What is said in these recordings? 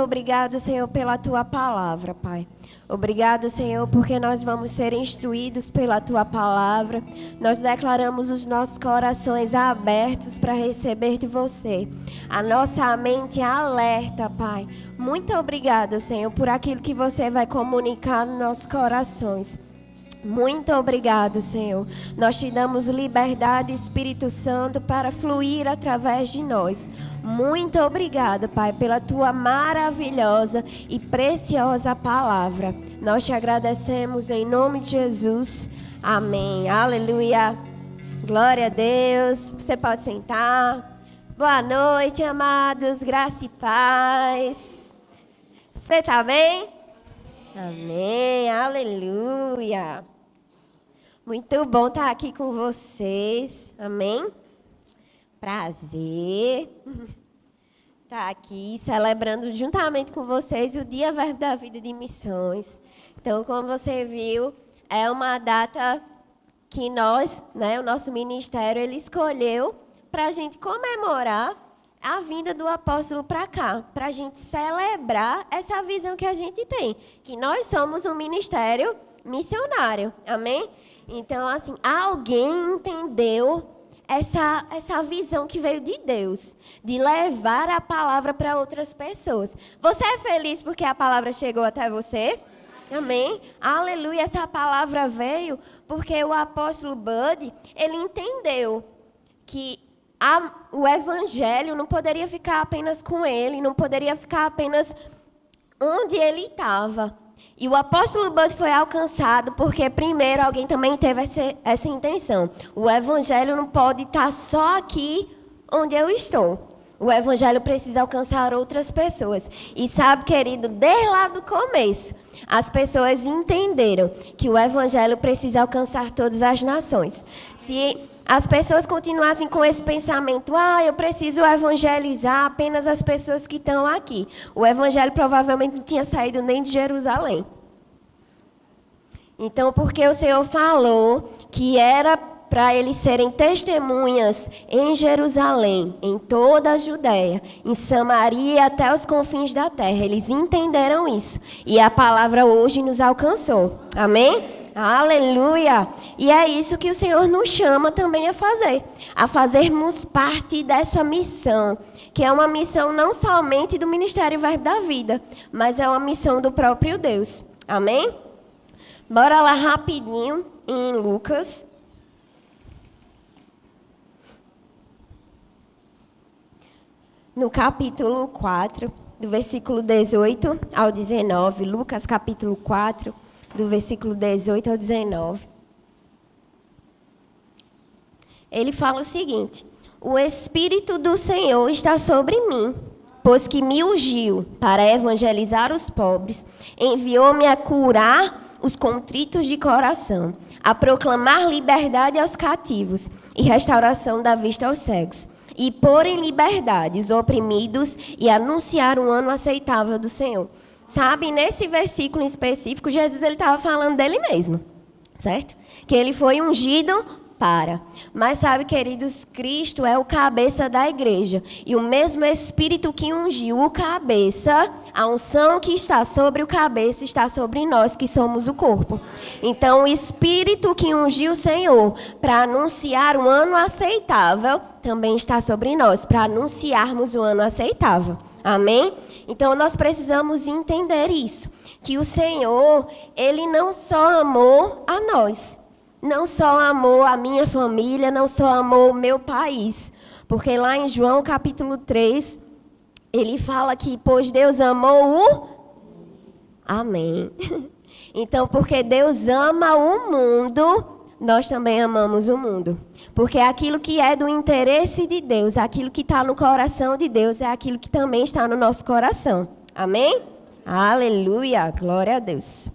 obrigado, Senhor, pela Tua palavra, Pai. Obrigado, Senhor, porque nós vamos ser instruídos pela Tua palavra. Nós declaramos os nossos corações abertos para receber de Você. A nossa mente alerta, Pai. Muito obrigado, Senhor, por aquilo que Você vai comunicar nos nossos corações. Muito obrigado, Senhor. Nós te damos liberdade, Espírito Santo, para fluir através de nós. Muito obrigado, Pai, pela Tua maravilhosa e preciosa palavra. Nós te agradecemos em nome de Jesus. Amém. Aleluia. Glória a Deus. Você pode sentar. Boa noite, amados. Graça e paz. Você está bem? Amém. Aleluia. Muito bom estar aqui com vocês, amém? Prazer estar aqui celebrando juntamente com vocês o Dia Verbo da Vida de Missões. Então, como você viu, é uma data que nós, o nosso ministério, ele escolheu para a gente comemorar a vinda do apóstolo para cá, para a gente celebrar essa visão que a gente tem, que nós somos um ministério missionário, amém? Então, assim, alguém entendeu essa visão que veio de Deus, de levar a palavra para outras pessoas. Você é feliz porque a palavra chegou até você? Amém? Aleluia, essa palavra veio porque o apóstolo Bud, ele entendeu que o evangelho não poderia ficar apenas com ele, não poderia ficar apenas onde ele estava. E o apóstolo Bud foi alcançado porque, primeiro, alguém também teve essa intenção. O evangelho não pode estar só aqui onde eu estou. O evangelho precisa alcançar outras pessoas. E sabe, querido, desde lá do começo, as pessoas entenderam que o evangelho precisa alcançar todas as nações. Se as pessoas continuassem com esse pensamento, eu preciso evangelizar apenas as pessoas que estão aqui. O evangelho provavelmente não tinha saído nem de Jerusalém. Então, porque o Senhor falou que era para eles serem testemunhas em Jerusalém, em toda a Judéia, em Samaria e até os confins da terra. Eles entenderam isso. E a palavra hoje nos alcançou. Amém? Aleluia! E é isso que o Senhor nos chama também a fazermos parte dessa missão, que é uma missão não somente do Ministério Verbo da Vida, mas é uma missão do próprio Deus. Amém? Bora lá rapidinho em Lucas. No capítulo 4, do versículo 18 ao 19, Lucas capítulo 4, do versículo 18 ao 19. Ele fala o seguinte: o Espírito do Senhor está sobre mim, pois que me ungiu para evangelizar os pobres, enviou-me a curar os contritos de coração, a proclamar liberdade aos cativos e restauração da vista aos cegos, e pôr em liberdade os oprimidos e anunciar um ano aceitável do Senhor. Sabe, nesse versículo em específico, Jesus estava falando dele mesmo, certo? Que ele foi ungido para. Mas sabe, queridos, Cristo é o cabeça da igreja. E o mesmo Espírito que ungiu o cabeça, a unção que está sobre o cabeça está sobre nós, que somos o corpo. Então, o Espírito que ungiu o Senhor para anunciar um ano aceitável, também está sobre nós, para anunciarmos o ano aceitável. Amém? Então, nós precisamos entender isso, que o Senhor, Ele não só amou a nós, não só amou a minha família, não só amou o meu país, porque lá em João capítulo 3, ele fala que, pois Deus amou o... Amém. Então, porque Deus ama o mundo, nós também amamos o mundo. Porque aquilo que é do interesse de Deus, aquilo que está no coração de Deus, é aquilo que também está no nosso coração. Amém? Aleluia, glória a Deus.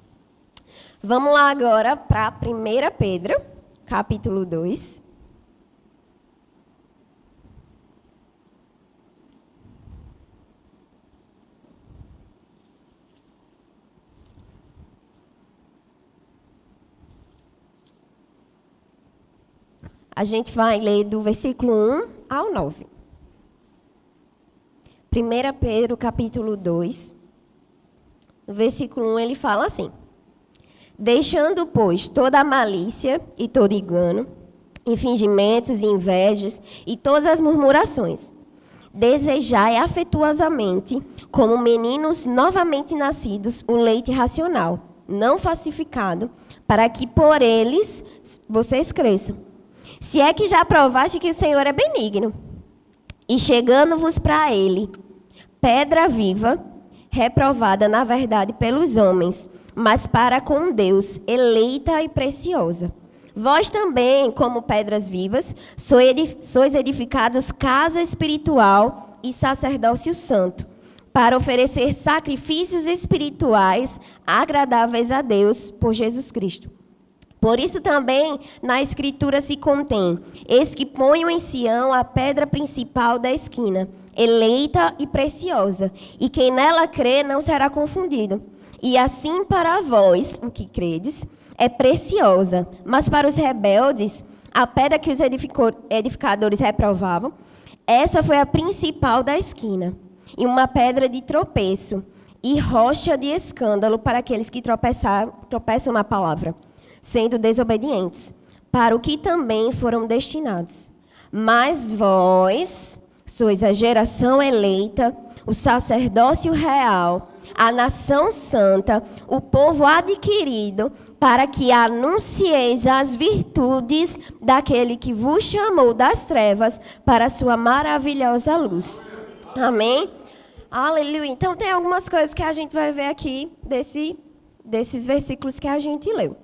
Vamos lá agora para 1 Pedro, capítulo 2. A gente vai ler do versículo 1 ao 9. 1 Pedro, capítulo 2, No versículo 1 ele fala assim: deixando, pois, toda a malícia e todo engano, e fingimentos e invejas, e todas as murmurações, desejai afetuosamente, como meninos novamente nascidos, o leite racional, não falsificado, para que por eles vocês cresçam. Se é que já provaste que o Senhor é benigno, e chegando-vos para ele, pedra viva, reprovada na verdade pelos homens, mas para com Deus, eleita e preciosa. Vós também, como pedras vivas, sois edificados casa espiritual e sacerdócio santo, para oferecer sacrifícios espirituais agradáveis a Deus por Jesus Cristo. Por isso também na Escritura se contém: eis que ponho em Sião a pedra principal da esquina, eleita e preciosa, e quem nela crê não será confundido. E assim para vós, o que credes, é preciosa, mas para os rebeldes, a pedra que os edificadores reprovavam, essa foi a principal da esquina, e uma pedra de tropeço, e rocha de escândalo para aqueles que tropeçam na palavra, sendo desobedientes, para o que também foram destinados. Mas vós sois a geração eleita, o sacerdócio real, a nação santa, o povo adquirido, para que anuncieis as virtudes daquele que vos chamou das trevas para a sua maravilhosa luz. Amém? Aleluia. Então tem algumas coisas que a gente vai ver aqui desses versículos que a gente leu.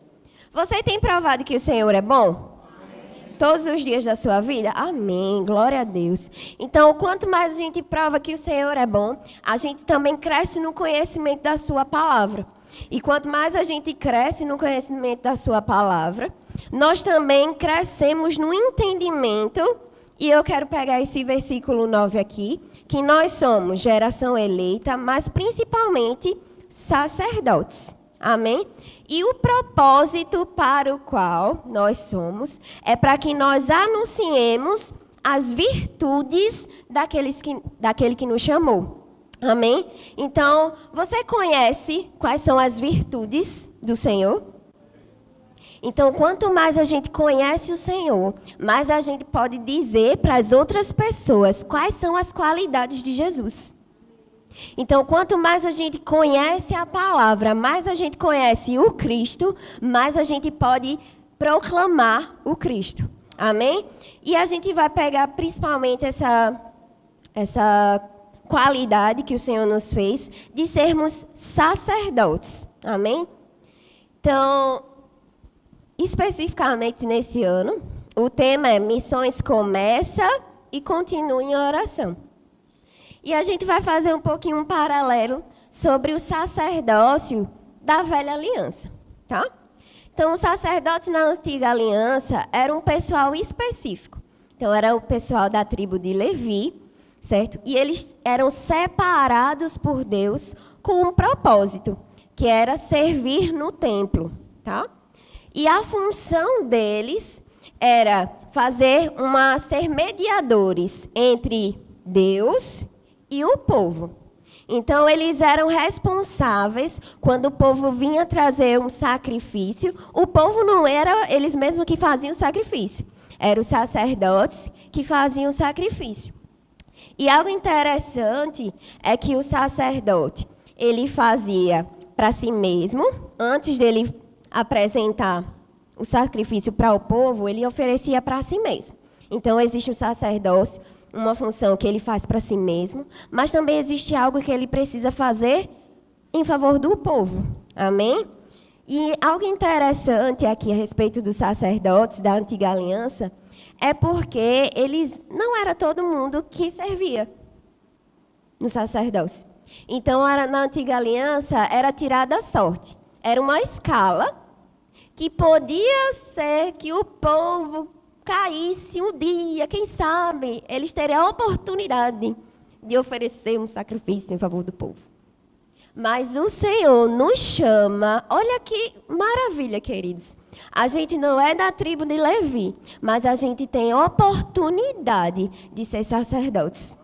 Você tem provado que o Senhor é bom? Todos os dias da sua vida? Amém, glória a Deus. Então, quanto mais a gente prova que o Senhor é bom, a gente também cresce no conhecimento da sua palavra. E quanto mais a gente cresce no conhecimento da sua palavra, nós também crescemos no entendimento. E eu quero pegar esse versículo 9 aqui, que nós somos geração eleita, mas principalmente sacerdotes. Amém? E o propósito para o qual nós somos é para que nós anunciemos as virtudes daquele que nos chamou. Amém? Então, você conhece quais são as virtudes do Senhor? Então, quanto mais a gente conhece o Senhor, mais a gente pode dizer para as outras pessoas quais são as qualidades de Jesus. Então, quanto mais a gente conhece a palavra, mais a gente conhece o Cristo, mais a gente pode proclamar o Cristo. Amém? E a gente vai pegar principalmente essa qualidade que o Senhor nos fez de sermos sacerdotes. Amém? Então, especificamente nesse ano, o tema é Missões Começa e Continua em Oração. E a gente vai fazer um pouquinho um paralelo sobre o sacerdócio da velha aliança, tá? Então, os sacerdotes na antiga aliança eram um pessoal específico. Então, era o pessoal da tribo de Levi, certo? E eles eram separados por Deus com um propósito, que era servir no templo, tá? E a função deles era ser mediadores entre Deus e o povo. Então, eles eram responsáveis quando o povo vinha trazer um sacrifício. O povo não era eles mesmos que faziam o sacrifício. Eram os sacerdotes que faziam o sacrifício. E algo interessante é que o sacerdote, ele fazia para si mesmo, antes dele apresentar o sacrifício para o povo, ele oferecia para si mesmo. Então, existe o sacerdócio, uma função que ele faz para si mesmo, mas também existe algo que ele precisa fazer em favor do povo. Amém? E algo interessante aqui a respeito dos sacerdotes da antiga aliança é porque eles não era todo mundo que servia no sacerdócio. Então, na antiga aliança, era tirada a sorte. Era uma escala que podia ser que o povo caísse um dia, quem sabe, eles teriam a oportunidade de oferecer um sacrifício em favor do povo. Mas o Senhor nos chama, olha que maravilha, queridos. A gente não é da tribo de Levi, mas a gente tem oportunidade de ser sacerdotes.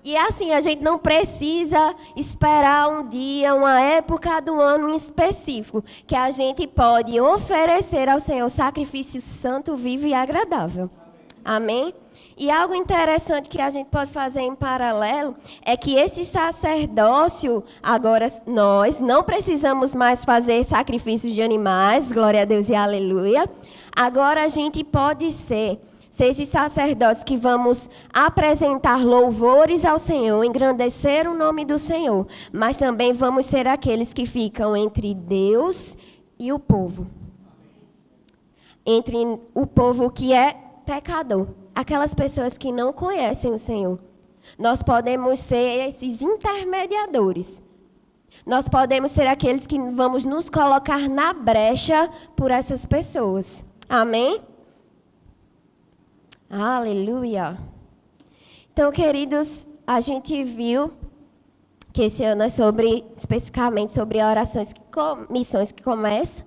E assim, a gente não precisa esperar um dia, uma época do ano em específico, que a gente pode oferecer ao Senhor sacrifício santo, vivo e agradável. Amém? E algo interessante que a gente pode fazer em paralelo é que esse sacerdócio, agora nós não precisamos mais fazer sacrifícios de animais, glória a Deus e aleluia. Agora a gente pode ser esses sacerdotes que vamos apresentar louvores ao Senhor, engrandecer o nome do Senhor, mas também vamos ser aqueles que ficam entre Deus e o povo. Entre o povo que é pecador, aquelas pessoas que não conhecem o Senhor. Nós podemos ser esses intermediadores. Nós podemos ser aqueles que vamos nos colocar na brecha por essas pessoas. Amém? Aleluia. Então, queridos, a gente viu que esse ano é especificamente sobre missões que começam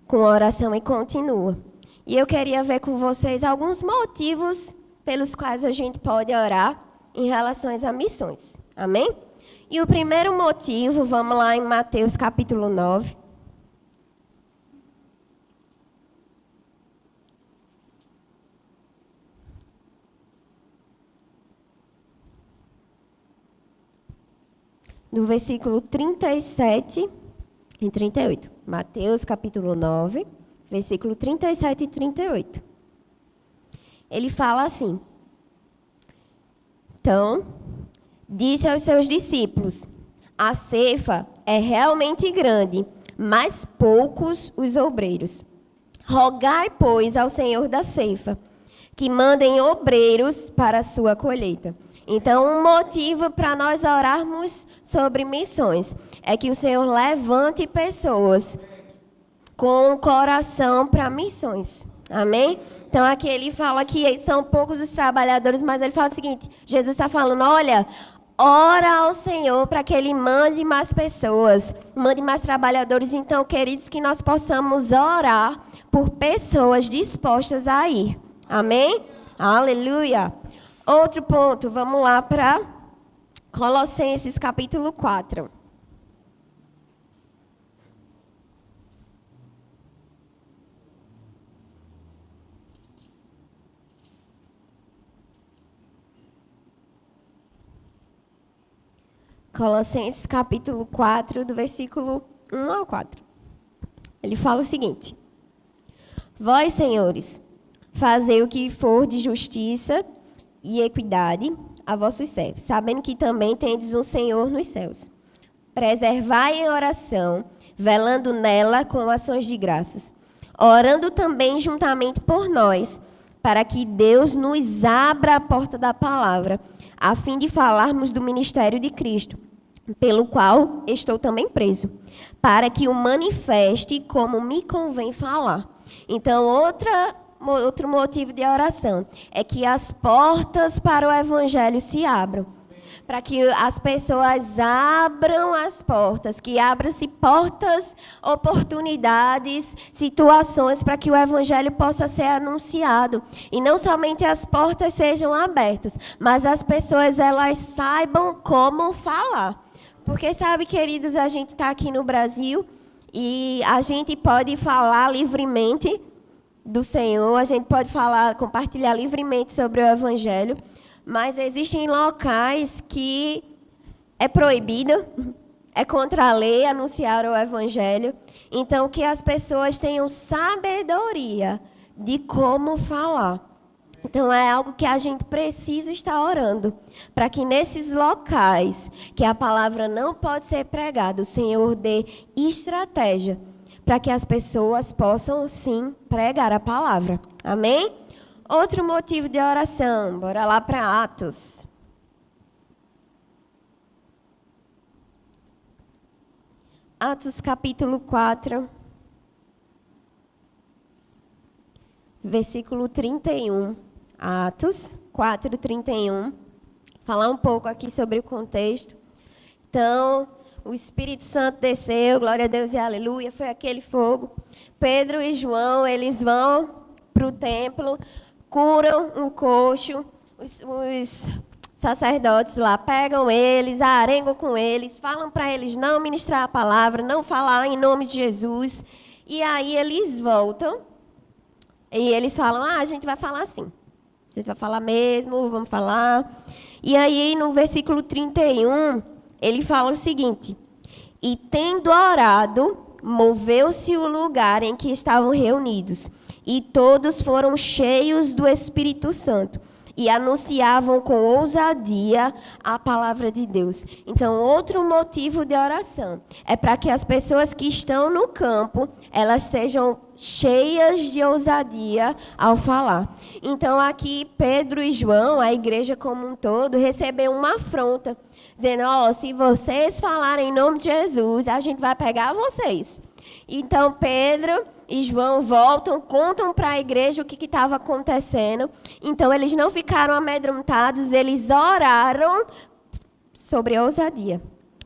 com oração e continua. E eu queria ver com vocês alguns motivos pelos quais a gente pode orar em relação a missões. Amém? E o primeiro motivo, vamos lá em Mateus capítulo 9. Do versículo 37 e 38. Mateus capítulo 9, versículo 37 e 38. Ele fala assim: Então, disse aos seus discípulos: a ceifa é realmente grande, mas poucos os obreiros. Rogai, pois, ao Senhor da ceifa, que mandem obreiros para a sua colheita. Então, um motivo para nós orarmos sobre missões é que o Senhor levante pessoas com o coração para missões. Amém? Então, aqui ele fala que são poucos os trabalhadores, mas ele fala o seguinte: Jesus está falando, olha, ora ao Senhor para que Ele mande mais pessoas, mande mais trabalhadores. Então, queridos, que nós possamos orar por pessoas dispostas a ir. Amém? Aleluia! Outro ponto, vamos lá para Colossenses capítulo 4. Colossenses capítulo 4, do versículo 1 ao 4. Ele fala o seguinte: Vós, senhores, fazei o que for de justiça e equidade a vossos servos, sabendo que também tendes um Senhor nos céus. Preservai em oração, velando nela com ações de graças, orando também juntamente por nós, para que Deus nos abra a porta da palavra, a fim de falarmos do ministério de Cristo, pelo qual estou também preso, para que o manifeste como me convém falar. Então, outro motivo de oração é que as portas para o Evangelho se abram. Para que as pessoas abram as portas, que abram-se portas, oportunidades, situações para que o Evangelho possa ser anunciado. E não somente as portas sejam abertas, mas as pessoas elas saibam como falar. Porque, sabe, queridos, a gente está aqui no Brasil e a gente pode falar livremente do Senhor, a gente pode compartilhar livremente sobre o Evangelho, mas existem locais que é proibido, é contra a lei anunciar o Evangelho. Então, que as pessoas tenham sabedoria de como falar. Então, é algo que a gente precisa estar orando, para que nesses locais que a palavra não pode ser pregada, o Senhor dê estratégia para que as pessoas possam, sim, pregar a palavra. Amém? Outro motivo de oração, bora lá para Atos. Atos capítulo 4, versículo 31. Atos 4, 31. Falar um pouco aqui sobre o contexto. Então, o Espírito Santo desceu, glória a Deus e aleluia, foi aquele fogo. Pedro e João, eles vão para o templo, curam um coxo, os sacerdotes lá pegam eles, arengam com eles, falam para eles não ministrar a palavra, não falar em nome de Jesus. E aí eles voltam e eles falam, a gente vai falar assim. A gente vai falar mesmo, vamos falar. E aí no versículo 31, ele fala o seguinte: e tendo orado, moveu-se o lugar em que estavam reunidos, e todos foram cheios do Espírito Santo, e anunciavam com ousadia a palavra de Deus. Então, outro motivo de oração é para que as pessoas que estão no campo, elas sejam cheias de ousadia ao falar. Então, aqui, Pedro e João, a igreja como um todo, recebeu uma afronta, dizendo, se vocês falarem em nome de Jesus, a gente vai pegar vocês. Então, Pedro e João voltam, contam para a igreja o que estava acontecendo. Então, eles não ficaram amedrontados, eles oraram sobre a ousadia.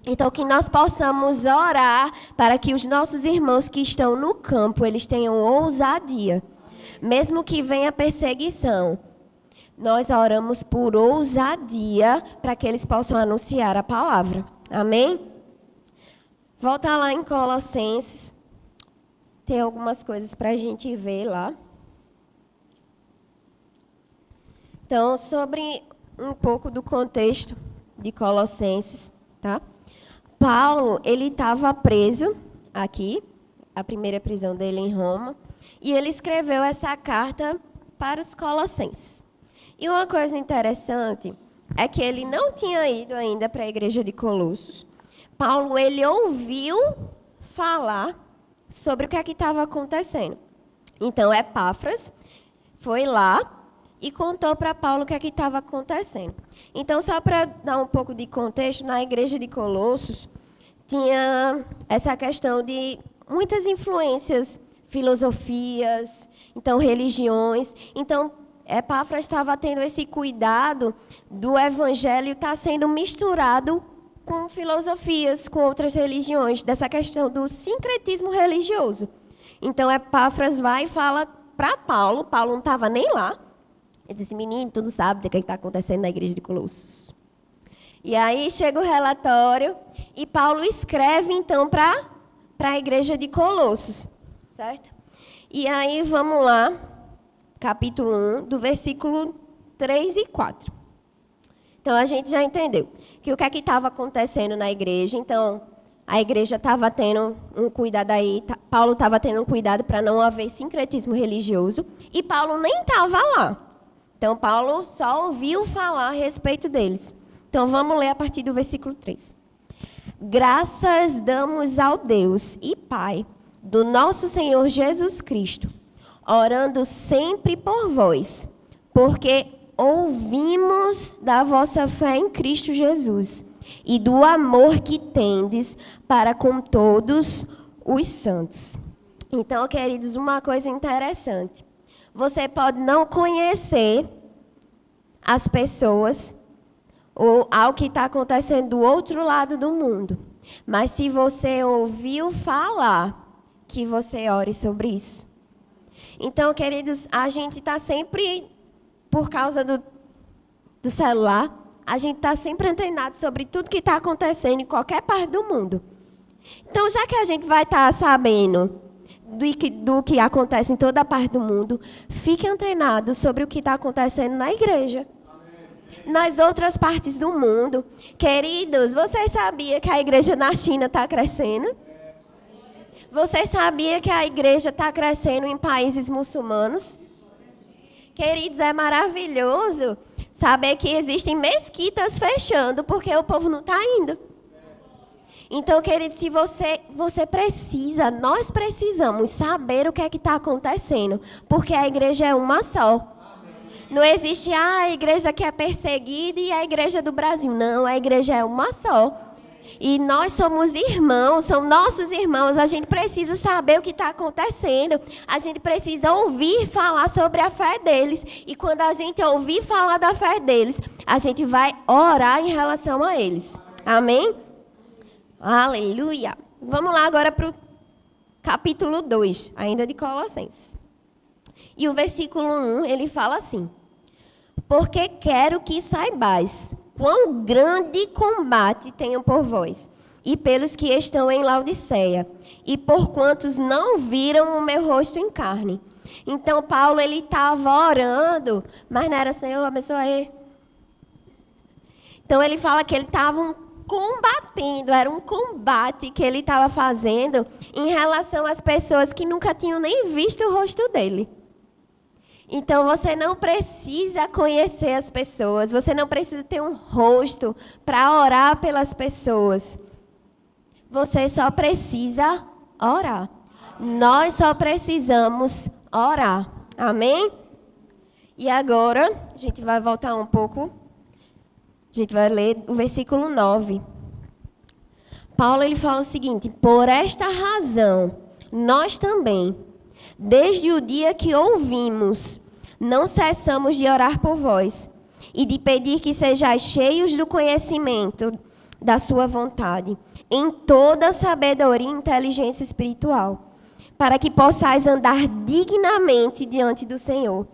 Então, que nós possamos orar para que os nossos irmãos que estão no campo, eles tenham ousadia. Mesmo que venha perseguição, nós oramos por ousadia para que eles possam anunciar a palavra. Amém? Volta lá em Colossenses. Tem algumas coisas para a gente ver lá. Então, sobre um pouco do contexto de Colossenses, tá? Paulo, ele estava preso aqui, a primeira prisão dele em Roma, e ele escreveu essa carta para os colossenses. E uma coisa interessante é que ele não tinha ido ainda para a igreja de Colossos. Paulo, ele ouviu falar sobre o que é que estava acontecendo. Então, Epáfras foi lá e contou para Paulo o que é que estava acontecendo. Então, só para dar um pouco de contexto, na igreja de Colossos tinha essa questão de muitas influências, filosofias, então religiões. Então, Epáfras estava tendo esse cuidado do evangelho estar sendo misturado com filosofias, com outras religiões, dessa questão do sincretismo religioso. Então, Epáfras vai e fala para Paulo, Paulo não estava nem lá, ele disse, menino, tu não sabe o que está acontecendo na igreja de Colossos. E aí chega o relatório, e Paulo escreve, então, para a igreja de Colossos, certo? E aí, vamos lá, capítulo 1, do versículo 3 e 4. Então, a gente já entendeu que o que é que estava acontecendo na igreja. Então, a igreja estava tendo um cuidado aí, Paulo estava tendo um cuidado para não haver sincretismo religioso, e Paulo nem estava lá. Então, Paulo só ouviu falar a respeito deles. Então, vamos ler a partir do versículo 3. Graças damos ao Deus e Pai do nosso Senhor Jesus Cristo, orando sempre por vós, porque ouvimos da vossa fé em Cristo Jesus e do amor que tendes para com todos os santos. Então, queridos, uma coisa interessante. Você pode não conhecer as pessoas ou algo que está acontecendo do outro lado do mundo, mas se você ouviu falar, que você ore sobre isso. Então, queridos, a gente está sempre, por causa do celular, a gente está sempre antenado sobre tudo que está acontecendo em qualquer parte do mundo. Então, já que a gente vai estar sabendo do que acontece em toda a parte do mundo, fique antenado sobre o que está acontecendo na igreja. Nas outras partes do mundo. Queridos, vocês sabiam que a igreja na China está crescendo? Você sabia que a igreja está crescendo em países muçulmanos? Queridos, é maravilhoso saber que existem mesquitas fechando porque o povo não está indo. Então, queridos, se você precisa, nós precisamos saber o que é que está acontecendo, porque a igreja é uma só. Não existe a igreja que é perseguida e a igreja do Brasil. Não, a igreja é uma só. E nós somos irmãos, são nossos irmãos. A gente precisa saber o que está acontecendo. A gente precisa ouvir falar sobre a fé deles. E quando a gente ouvir falar da fé deles, a gente vai orar em relação a eles. Amém? Aleluia. Vamos lá agora para o capítulo 2, ainda de Colossenses. E o versículo 1, ele fala assim: porque quero que saibais quão grande combate tenho por vós, e pelos que estão em Laodiceia, e por quantos não viram o meu rosto em carne. Então, Paulo, ele estava orando, mas não era Senhor, abençoa aí. Então, ele fala que ele estava combatendo, era um combate que ele estava fazendo em relação às pessoas que nunca tinham nem visto o rosto dele. Então, você não precisa conhecer as pessoas, você não precisa ter um rosto para orar pelas pessoas. Você só precisa orar. Nós só precisamos orar. Amém? E agora, a gente vai voltar um pouco. A gente vai ler o versículo 9. Paulo, ele fala o seguinte: por esta razão, nós também, desde o dia que ouvimos, não cessamos de orar por vós e de pedir que sejais cheios do conhecimento da sua vontade, em toda sabedoria e inteligência espiritual, para que possais andar dignamente diante do Senhor,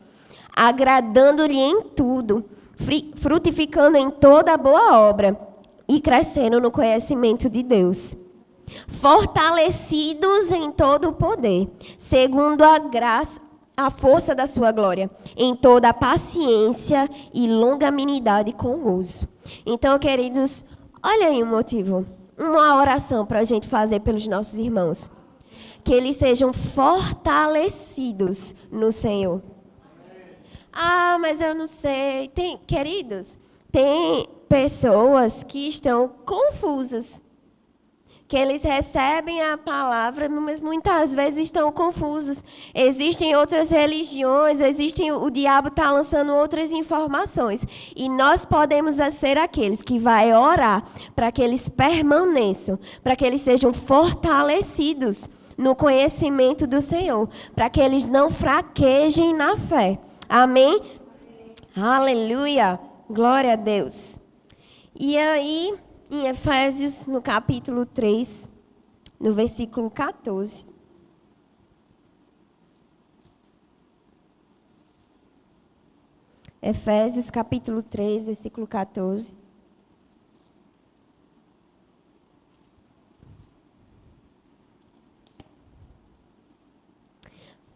agradando-lhe em tudo, frutificando em toda boa obra e crescendo no conhecimento de Deus, fortalecidos em todo o poder, segundo a graça, a força da sua glória, em toda a paciência e longanimidade com gozo. Então, queridos, olha aí o motivo, uma oração para a gente fazer pelos nossos irmãos, que eles sejam fortalecidos no Senhor. Ah, mas eu não sei. Queridos, tem pessoas que estão confusas, que eles recebem a palavra, mas muitas vezes estão confusos. Existem outras religiões, o diabo está lançando outras informações. E nós podemos ser aqueles que vai orar para que eles permaneçam, para que eles sejam fortalecidos no conhecimento do Senhor, para que eles não fraquejem na fé. Amém? Aleluia! Glória a Deus. E aí, em Efésios, no capítulo 3, no versículo 14. Efésios, capítulo 3, versículo 14.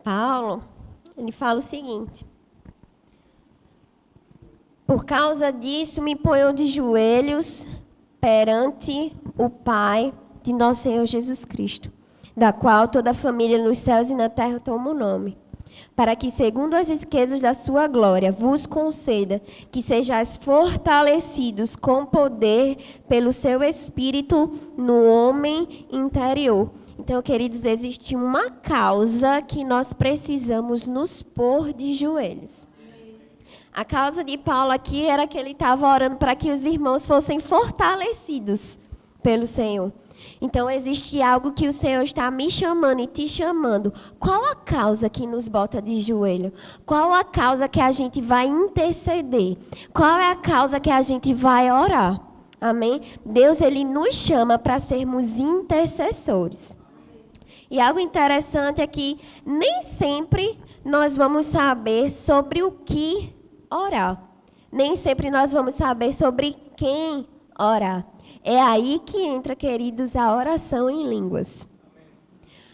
Paulo, ele fala o seguinte: por causa disso, me ponho de joelhos perante o Pai de nosso Senhor Jesus Cristo, da qual toda a família nos céus e na terra toma o nome, para que, segundo as riquezas da sua glória, vos conceda que sejais fortalecidos com poder pelo seu Espírito no homem interior. Então, queridos, existe uma causa que nós precisamos nos pôr de joelhos. A causa de Paulo aqui era que ele estava orando para que os irmãos fossem fortalecidos pelo Senhor. Então, existe algo que o Senhor está me chamando e te chamando. Qual a causa que nos bota de joelho? Qual a causa que a gente vai interceder? Qual é a causa que a gente vai orar? Amém? Deus, ele nos chama para sermos intercessores. E algo interessante é que nem sempre nós vamos saber sobre o que orar. Nem sempre nós vamos saber sobre quem orar. É aí que entra, queridos, a oração em línguas.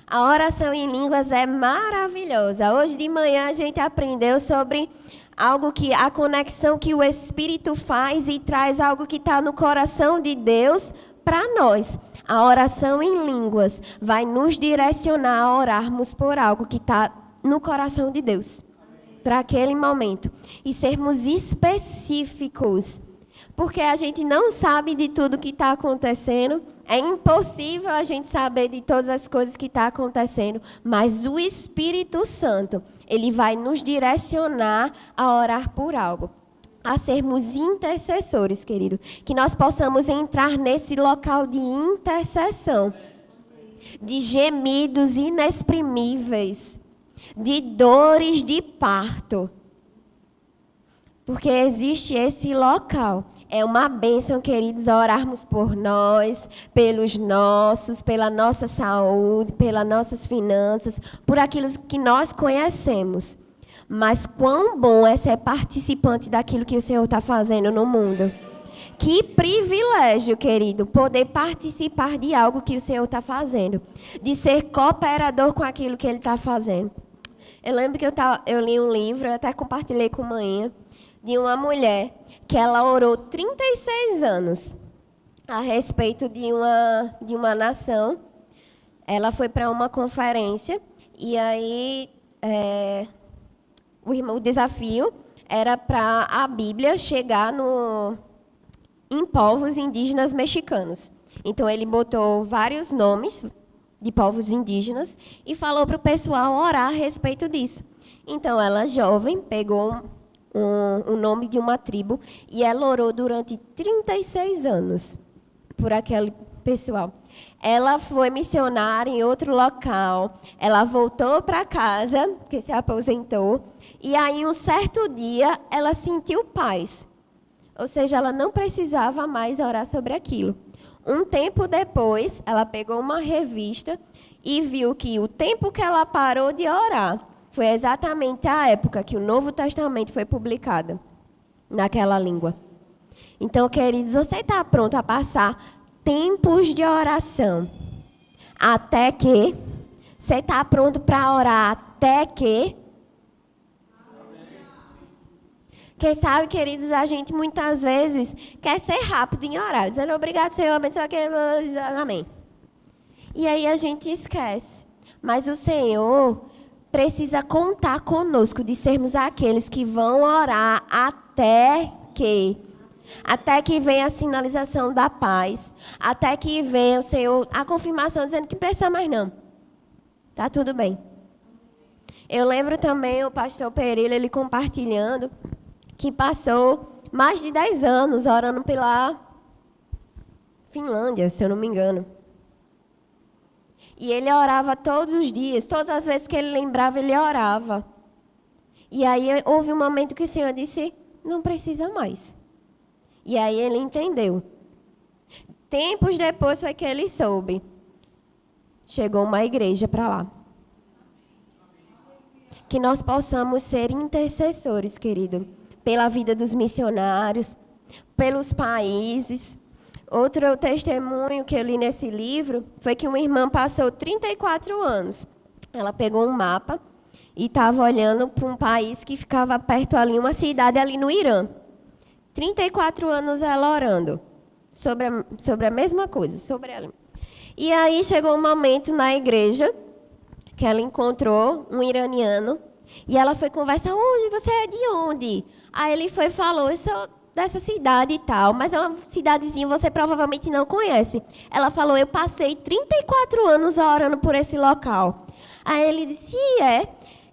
A oração em línguas é maravilhosa. Hoje de manhã a gente aprendeu sobre algo que a conexão que o Espírito faz e traz algo que está no coração de Deus para nós. A oração em línguas vai nos direcionar a orarmos por algo que está no coração de Deus, para aquele momento. E sermos específicos, porque a gente não sabe de tudo que está acontecendo. É impossível a gente saber de todas as coisas que estão acontecendo, mas o Espírito Santo, ele vai nos direcionar a orar por algo. A sermos intercessores, querido. Que nós possamos entrar nesse local de intercessão, de gemidos inexprimíveis, de dores de parto. Porque existe esse local. É uma bênção, queridos, orarmos por nós, pelos nossos, pela nossa saúde, pelas nossas finanças, por aquilo que nós conhecemos. Mas quão bom é ser participante daquilo que o Senhor está fazendo no mundo. Que privilégio, querido, poder participar de algo que o Senhor está fazendo, de ser cooperador com aquilo que Ele está fazendo. Eu lembro que eu li um livro, eu até compartilhei com a manhã, de uma mulher que ela orou 36 anos a respeito de uma nação. Ela foi para uma conferência e aí o desafio era para a Bíblia chegar em povos indígenas mexicanos. Então, ele botou vários nomes de povos indígenas e falou para o pessoal orar a respeito disso. Então, ela, jovem, pegou o nome de uma tribo e ela orou durante 36 anos por aquele pessoal. Ela foi missionária em outro local, ela voltou para casa, porque se aposentou, e aí, um certo dia, ela sentiu paz. Ou seja, ela não precisava mais orar sobre aquilo. Um tempo depois, ela pegou uma revista e viu que o tempo que ela parou de orar foi exatamente a época que o Novo Testamento foi publicado naquela língua. Então, queridos, você está pronto a passar tempos de oração até que? Você está pronto para orar até que? Quem sabe, queridos, a gente muitas vezes quer ser rápido em orar, dizendo obrigado, Senhor, abençoa aquele, amém. E aí a gente esquece. Mas o Senhor precisa contar conosco de sermos aqueles que vão orar até que venha a sinalização da paz, até que venha o Senhor, a confirmação dizendo que não precisa mais não. Tá tudo bem. Eu lembro também o pastor Perillo, ele compartilhando que passou mais de 10 anos orando pela Finlândia, se eu não me engano. E ele orava todos os dias, todas as vezes que ele lembrava, ele orava. E aí houve um momento que o Senhor disse, não precisa mais. E aí ele entendeu. Tempos depois foi que ele soube. Chegou uma igreja para lá. Que nós possamos ser intercessores, querido, pela vida dos missionários, pelos países. Outro testemunho que eu li nesse livro foi que uma irmã passou 34 anos. Ela pegou um mapa e estava olhando para um país que ficava perto ali, uma cidade ali no Irã. 34 anos ela orando sobre a mesma coisa, sobre ela. E aí chegou um momento na igreja que ela encontrou um iraniano e ela foi conversar, você é de onde? Aí ele foi e falou, eu sou dessa cidade e tal, mas é uma cidadezinha, você provavelmente não conhece. Ela falou, eu passei 34 anos orando por esse local. Aí ele disse,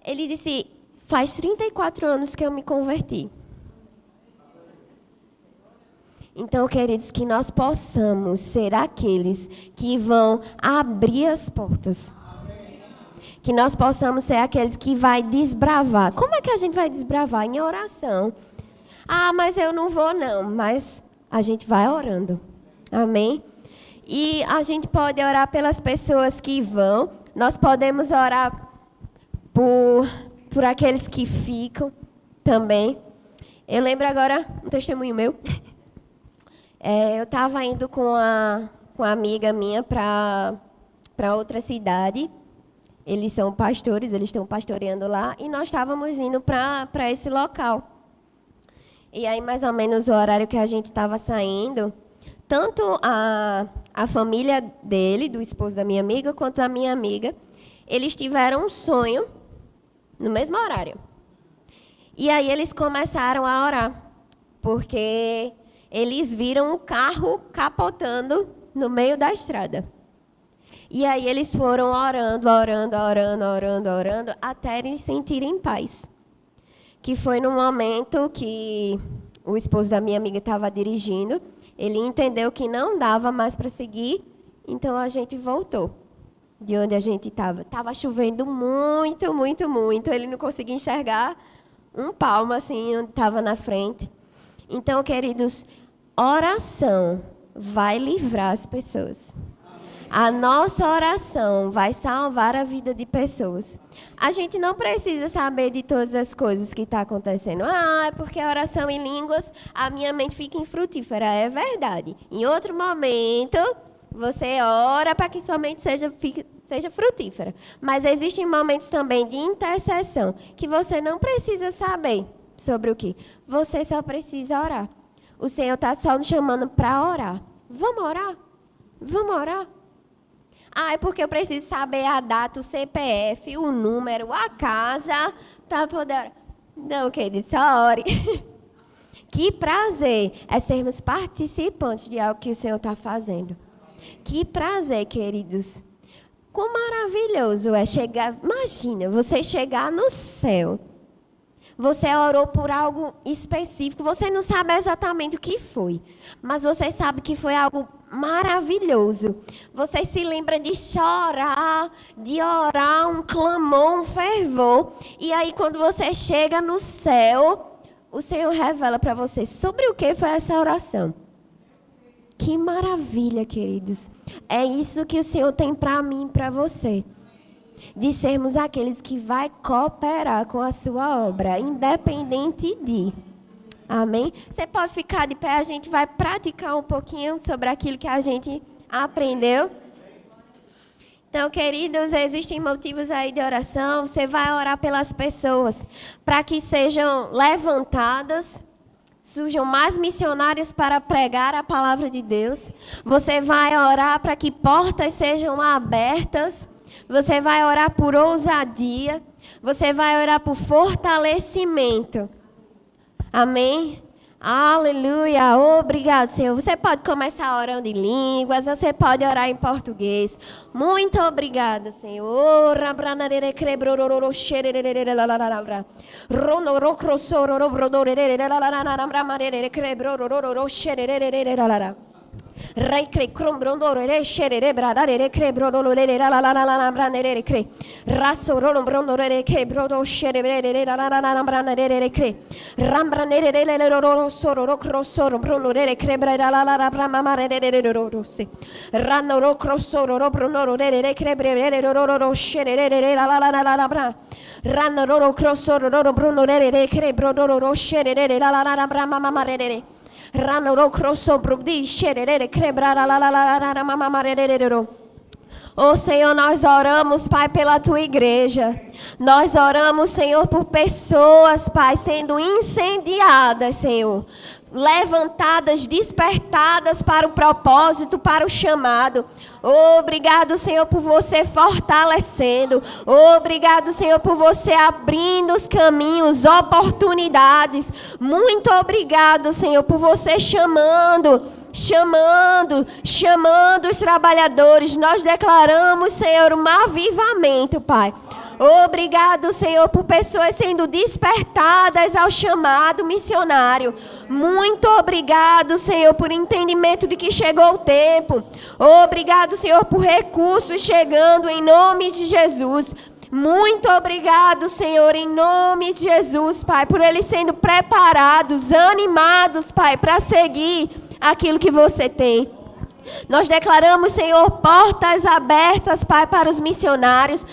Ele disse, faz 34 anos que eu me converti. Então, queridos, que nós possamos ser aqueles que vão abrir as portas. Que nós possamos ser aqueles que vai desbravar. Como é que a gente vai desbravar? Em oração. Mas eu não vou não. Mas a gente vai orando. Amém? E a gente pode orar pelas pessoas que vão. Nós podemos orar por aqueles que ficam também. Eu lembro agora um testemunho meu. Eu estava indo com uma amiga minha para outra cidade. Eles são pastores, eles estão pastoreando lá. E nós estávamos indo para esse local. E aí, mais ou menos, o horário que a gente estava saindo, tanto a família dele, do esposo da minha amiga, quanto a minha amiga, eles tiveram um sonho no mesmo horário. E aí eles começaram a orar, porque eles viram o carro capotando no meio da estrada. E aí eles foram orando, até eles sentirem paz. Que foi no momento que o esposo da minha amiga estava dirigindo, ele entendeu que não dava mais para seguir, então a gente voltou de onde a gente estava. Estava chovendo muito, muito, muito, ele não conseguia enxergar um palmo assim, onde estava na frente. Então, queridos, oração vai livrar as pessoas. A nossa oração vai salvar a vida de pessoas. A gente não precisa saber de todas as coisas que estão acontecendo. É porque a oração em línguas, a minha mente fica infrutífera. É verdade. Em outro momento, você ora para que sua mente seja frutífera. Mas existem momentos também de intercessão que você não precisa saber sobre o que. Você só precisa orar. O Senhor está só nos chamando para orar. Vamos orar? Vamos orar? É porque eu preciso saber a data, o CPF, o número, a casa, para poder orar. Não, querido, só ore. Que prazer é sermos participantes de algo que o Senhor está fazendo. Que prazer, queridos. Quão maravilhoso é chegar. Imagina, você chegar no céu. Você orou por algo específico. Você não sabe exatamente o que foi. Mas você sabe que foi algo maravilhoso. Você se lembra de chorar, de orar, um clamor, um fervor. E aí, quando você chega no céu, o Senhor revela para você sobre o que foi essa oração. Que maravilha, queridos. É isso que o Senhor tem para mim e para você. De sermos aqueles que vai cooperar com a sua obra, independente de. Amém? Você pode ficar de pé, a gente vai praticar um pouquinho sobre aquilo que a gente aprendeu. Então, queridos, existem motivos aí de oração. Você vai orar pelas pessoas para que sejam levantadas, surjam mais missionários para pregar a palavra de Deus. Você vai orar para que portas sejam abertas. Você vai orar por ousadia. Você vai orar por fortalecimento. Amém? Aleluia. Obrigado, Senhor. Você pode começar orando em línguas. Você pode orar em português. Muito obrigado, Senhor. Rai cre crombrondoro re shere bradare re cre brodolo re la la la la la brandere re cre rasso rolom brondoro re cre brodo shere re la la la la brandere re cre rambrandere re le ro soro ro crossoro brondo re cre bra la la la brama mare re ro se ranno ro crossoro ro brondo re cre bre ro shere re la la la la bra ranno ro crossoro ro brondo re cre brodo ro shere la la la brama mare re Rano ro crosso brudi xerere quebrar la la la mama marerero. Oh Senhor, nós oramos, Pai, pela Tua igreja. Nós oramos, Senhor, por pessoas, Pai, sendo incendiadas, Senhor. Levantadas, despertadas para o propósito, para o chamado. Obrigado, Senhor, por você fortalecendo. Obrigado, Senhor, por você abrindo os caminhos, oportunidades. Muito obrigado, Senhor, por você chamando os trabalhadores. Nós declaramos, Senhor, um avivamento, Pai. Obrigado, Senhor, por pessoas sendo despertadas ao chamado missionário. Muito obrigado, Senhor, por entendimento de que chegou o tempo. Obrigado, Senhor, por recursos chegando em nome de Jesus. Muito obrigado, Senhor, em nome de Jesus, Pai, por eles sendo preparados, animados, Pai, para seguir aquilo que você tem. Nós declaramos, Senhor, portas abertas, Pai, para os missionários.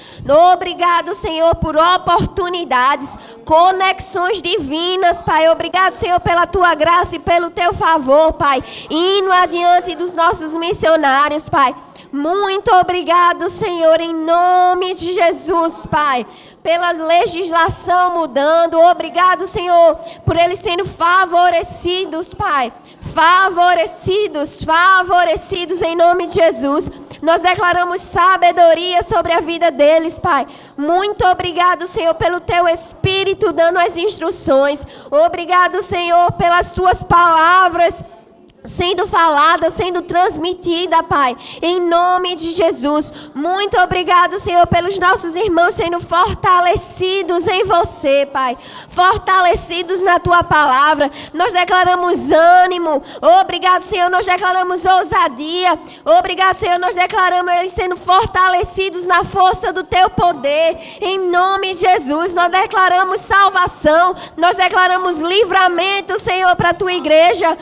Obrigado, Senhor, por oportunidades, conexões divinas, Pai. Obrigado, Senhor, pela Tua graça e pelo Teu favor, Pai, indo adiante dos nossos missionários, Pai. Muito obrigado, Senhor, em nome de Jesus, Pai, pela legislação mudando. Obrigado, Senhor, por eles sendo favorecidos, Pai. Favorecidos em nome de Jesus. Nós declaramos sabedoria sobre a vida deles, Pai. Muito obrigado, Senhor, pelo Teu Espírito dando as instruções. Obrigado, Senhor, pelas Tuas palavras sendo falada, sendo transmitida, Pai, em nome de Jesus. Muito obrigado, Senhor, pelos nossos irmãos sendo fortalecidos em você, Pai, fortalecidos na Tua palavra. Nós declaramos ânimo. Obrigado, Senhor, nós declaramos ousadia. Obrigado, Senhor, nós declaramos eles sendo fortalecidos na força do Teu poder, em nome de Jesus. Nós declaramos salvação, nós declaramos livramento, Senhor, para a Tua igreja.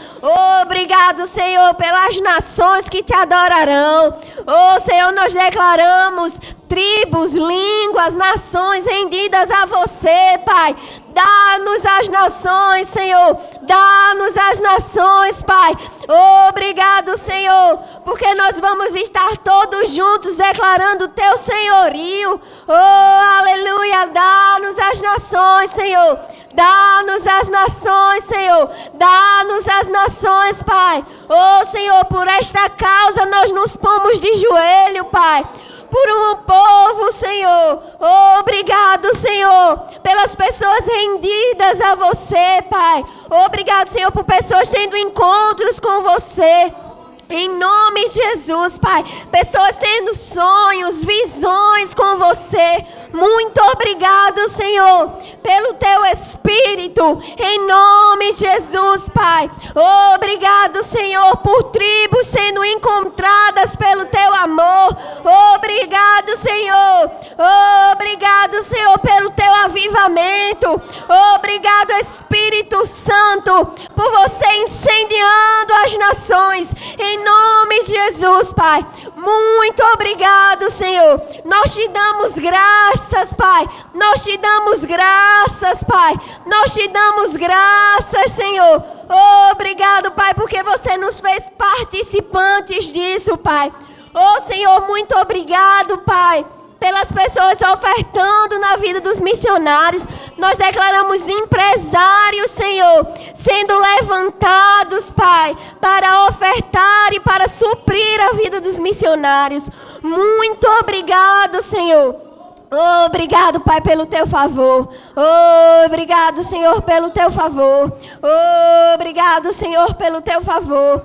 Obrigado, Obrigado, Senhor, pelas nações que te adorarão. Oh, Senhor, nós declaramos tribos, línguas, nações rendidas a você, Pai. Dá-nos as nações, Senhor. Dá-nos as nações, Pai. Obrigado, Senhor, porque nós vamos estar todos juntos declarando o teu senhorio. Oh, aleluia. Dá-nos as nações, Senhor. Dá-nos as nações, Senhor. Dá-nos as nações, Pai. Oh, Senhor, por esta causa nós nos pomos de joelho, Pai. Por um povo, Senhor. Obrigado, Senhor, pelas pessoas rendidas a você, Pai. Obrigado, Senhor, por pessoas tendo encontros com você. Em nome de Jesus, Pai. Pessoas tendo sonhos, visões com você. Muito obrigado, Senhor, pelo teu Espírito. Em nome de Jesus, Pai. Obrigado, Senhor, por tribos sendo encontradas pelo teu amor. Obrigado, Senhor. Obrigado, Senhor, pelo teu avivamento. Obrigado, Espírito Santo, por você incendiando as nações. Em nome de Jesus, Pai. Muito obrigado, Senhor. Nós te damos graças, Pai. Nós te damos graças, Pai. Nós te damos graças, Senhor. Obrigado, Pai, porque você nos fez participantes disso, Pai. Oh, Senhor, muito obrigado, Pai, pelas pessoas ofertando na vida dos missionários. Nós declaramos empresários, Senhor, sendo levantados, Pai, para ofertar e para suprir a vida dos missionários. Muito obrigado, Senhor. Obrigado, Pai, pelo teu favor. Obrigado, Senhor, pelo teu favor. Obrigado, Senhor, pelo teu favor.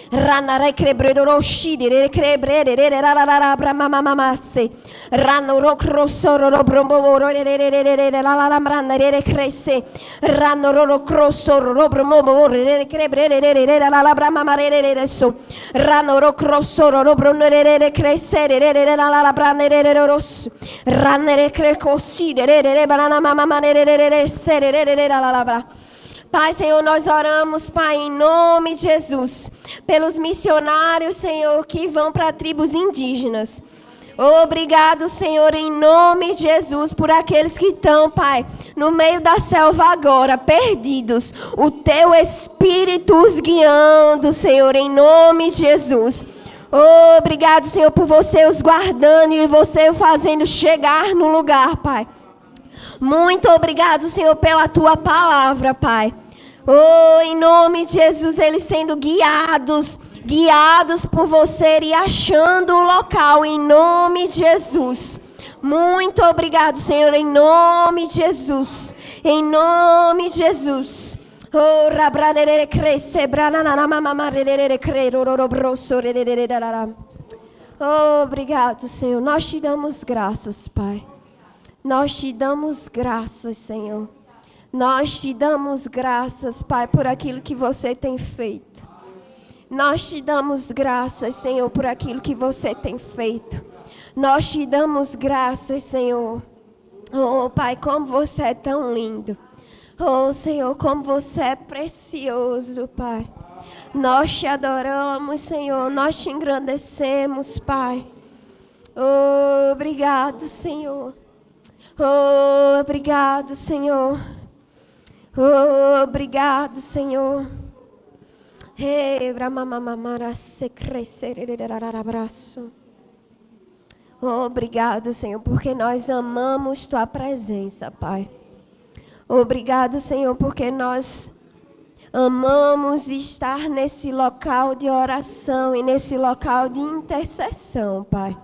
Ranare crebredoro shidere crebredere la bramamamase ranno rocrossoro robromoro la brandere cresse ranno rocrossoro robromoro crebredere la bramamare adesso ranno rocrossoro robromoro crescere la brandere rosso rannere crecossidere banana mamamare serere la bra. Pai, Senhor, nós oramos, Pai, em nome de Jesus, pelos missionários, Senhor, que vão para tribos indígenas. Obrigado, Senhor, em nome de Jesus, por aqueles que estão, Pai, no meio da selva agora, perdidos. O Teu Espírito os guiando, Senhor, em nome de Jesus. Obrigado, Senhor, por você os guardando e você fazendo chegar no lugar, Pai. Muito obrigado, Senhor, pela Tua palavra, Pai. Oh, em nome de Jesus, eles sendo guiados por você e achando o local, em nome de Jesus. Muito obrigado, Senhor, em nome de Jesus. Em nome de Jesus. Oh, rabranere cresce, branana mamamarere Oh, obrigado, Senhor. Nós te damos graças, Pai. Nós te damos graças, Senhor. Nós te damos graças, Pai, por aquilo que você tem feito. Nós te damos graças, Senhor, por aquilo que você tem feito. Nós te damos graças, Senhor. Oh, Pai, como você é tão lindo. Oh, Senhor, como você é precioso, Pai. Nós te adoramos, Senhor. Nós te engrandecemos, Pai. Oh, obrigado, Senhor. Oh, obrigado, Senhor. Oh, obrigado, Senhor. Obrigado, Senhor, porque nós amamos Tua presença, Pai. Obrigado, Senhor, porque nós amamos estar nesse local de oração e nesse local de intercessão, Pai.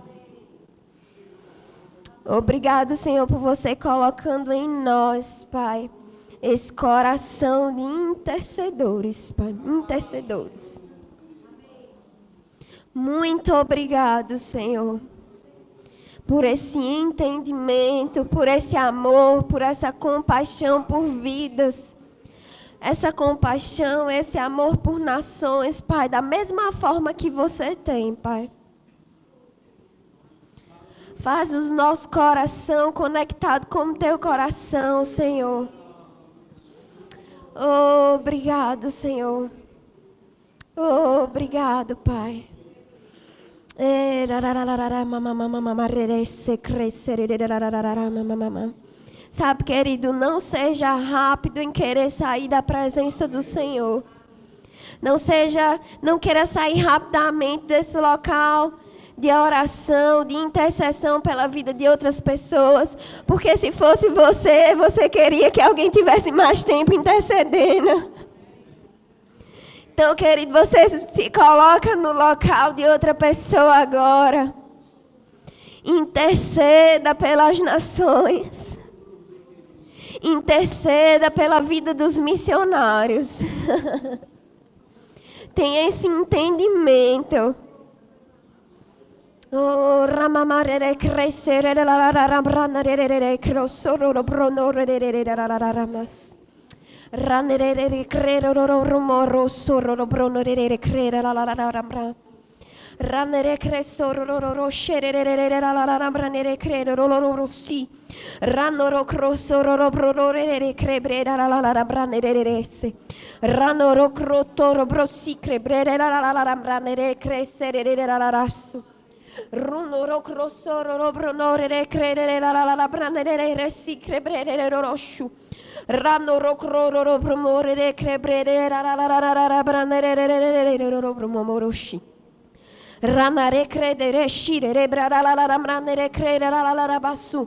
Obrigado, Senhor, por você colocando em nós, Pai, esse coração de intercedores, Pai, intercedores. Muito obrigado, Senhor, por esse entendimento, por esse amor, por essa compaixão por vidas. Essa compaixão, esse amor por nações, Pai, da mesma forma que você tem, Pai. Faz o nosso coração conectado com o teu coração, Senhor. Oh, obrigado, Senhor. Oh, obrigado, Pai. Sabe, querido, não seja rápido em querer sair da presença do Senhor. Não queira sair rapidamente desse local de oração, de intercessão pela vida de outras pessoas, porque se fosse você queria que alguém tivesse mais tempo intercedendo. Então, querido, você se coloca no local de outra pessoa agora. Interceda pelas nações. Interceda pela vida dos missionários. Tenha esse entendimento. Oh, ramamarere crescer, ranere crer rumoro sorro brono crer la ranere cresoro scerere la branere crer si ranoro crosoro brono crebre la branere se ranoro crotoro brosi crebre la branere cresere la rasu runoro crosoro brono crer la branere si crebre roshu Rano rocro promore crebrere la branere promoroshi. Ramare credere scire brara la ramranere credere la basu.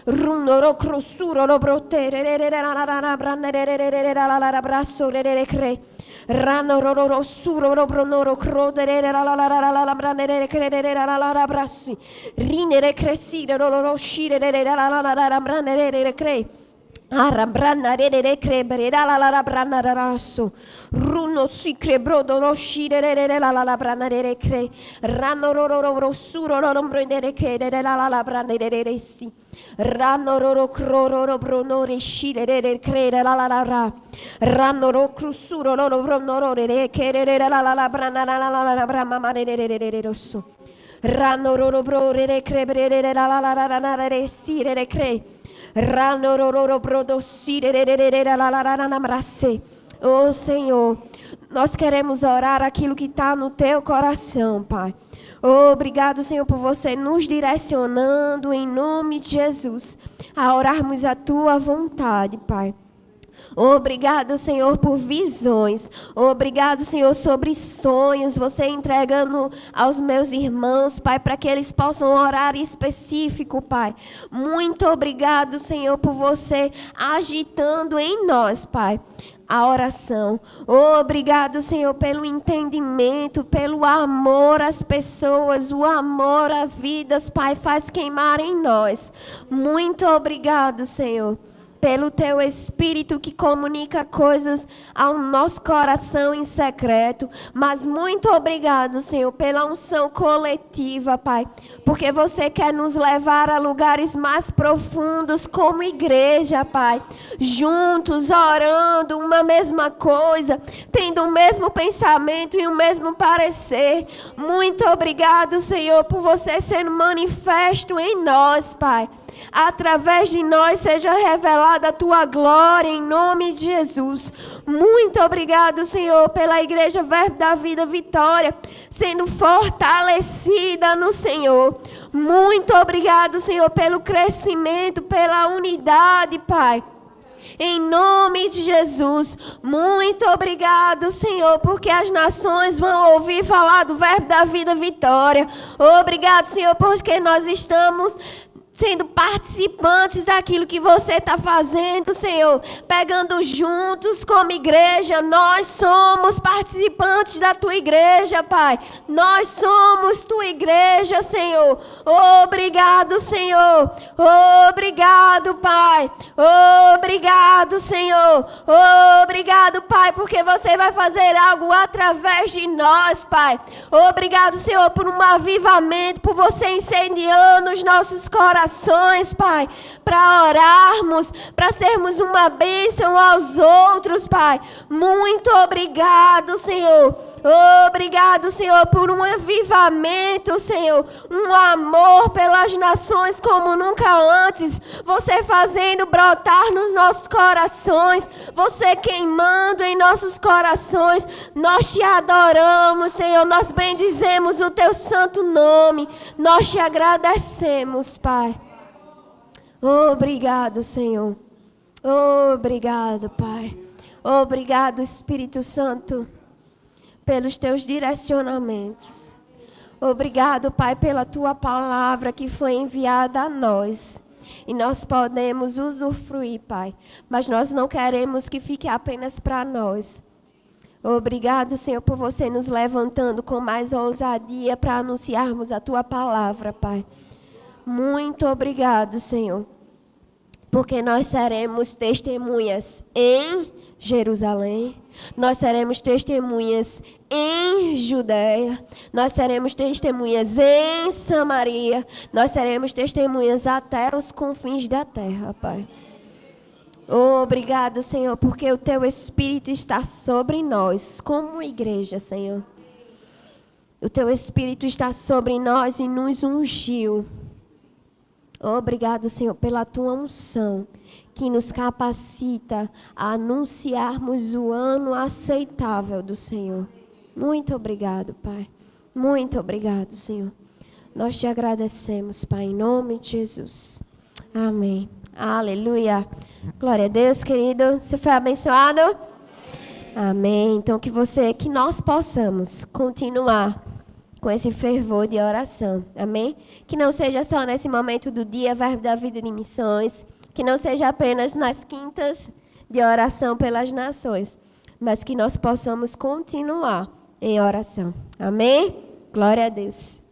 Runo rocro suro lo brotere la branere la brasso le cre. Rano roro suro lo bronoro crodere la branere credere la brassi. Rinere crescire lo scire la branere cre. Arabranna re crebre la branna rasso runo si crebrodo lo scire la branna re cre rano roro suro lo prendere che la branna re si rano roro croro brono re scire re cre la rano ro crusuro lo brono re che la branna la branna mare re rosso rano roro bro re crebre la re si re cre Oh Senhor, nós queremos orar aquilo que está no teu coração, Pai. Obrigado, Senhor, por você nos direcionando em nome de Jesus a orarmos a tua vontade, Pai. Obrigado, Senhor, por visões. Obrigado, Senhor, sobre sonhos. Você entregando aos meus irmãos, Pai, para que eles possam orar específico, Pai. Muito obrigado, Senhor, por você agitando em nós, Pai, a oração. Obrigado, Senhor, pelo entendimento, pelo amor às pessoas, o amor a vidas, Pai, faz queimar em nós. Muito obrigado, Senhor, pelo teu Espírito que comunica coisas ao nosso coração em secreto. Mas muito obrigado, Senhor, pela unção coletiva, Pai, porque você quer nos levar a lugares mais profundos como igreja, Pai, juntos, orando uma mesma coisa, tendo o mesmo pensamento e o mesmo parecer. Muito obrigado, Senhor, por você sendo manifesto em nós, Pai. Através de nós seja revelada a tua glória em nome de Jesus. Muito obrigado, Senhor, pela Igreja Verbo da Vida Vitória sendo fortalecida no Senhor. Muito obrigado, Senhor, pelo crescimento, pela unidade, Pai. Em nome de Jesus, muito obrigado, Senhor, porque as nações vão ouvir falar do Verbo da Vida Vitória. Obrigado, Senhor, porque nós estamos sendo participantes daquilo que você está fazendo, Senhor. Pegando juntos como igreja, nós somos participantes da tua igreja, Pai. Nós somos tua igreja, Senhor. Obrigado, Senhor. Obrigado, Pai. Obrigado, Senhor. Obrigado, Pai, porque você vai fazer algo através de nós, Pai. Obrigado, Senhor, por um avivamento, por você incendiando os nossos corações, Pai, para orarmos, para sermos uma bênção aos outros, Pai. Muito obrigado, Senhor. Obrigado, Senhor, por um avivamento, Senhor. Um amor pelas nações como nunca antes. Você fazendo brotar nos nossos corações. Você queimando em nossos corações. Nós te adoramos, Senhor. Nós bendizemos o teu santo nome. Nós te agradecemos, Pai. Obrigado, Senhor. Obrigado, Pai. Obrigado, Espírito Santo, pelos teus direcionamentos. Obrigado, Pai, pela tua palavra que foi enviada a nós. E nós podemos usufruir, Pai. Mas nós não queremos que fique apenas para nós. Obrigado, Senhor, por você nos levantando com mais ousadia para anunciarmos a tua palavra, Pai. Muito obrigado, Senhor. Porque nós seremos testemunhas em Jerusalém, nós seremos testemunhas em Judeia, nós seremos testemunhas em Samaria, nós seremos testemunhas até os confins da terra, Pai. Obrigado, Senhor, porque o teu Espírito está sobre nós, como igreja, Senhor. O teu Espírito está sobre nós e nos ungiu. Obrigado, Senhor, pela tua unção, que nos capacita a anunciarmos o ano aceitável do Senhor. Muito obrigado, Pai. Muito obrigado, Senhor. Nós te agradecemos, Pai, em nome de Jesus. Amém. Aleluia. Glória a Deus, querido. Você foi abençoado? Amém. Então, que nós possamos continuar com esse fervor de oração. Amém? Que não seja só nesse momento do dia, Verbo da Vida de Missões, que não seja apenas nas quintas de oração pelas nações, mas que nós possamos continuar em oração. Amém? Glória a Deus.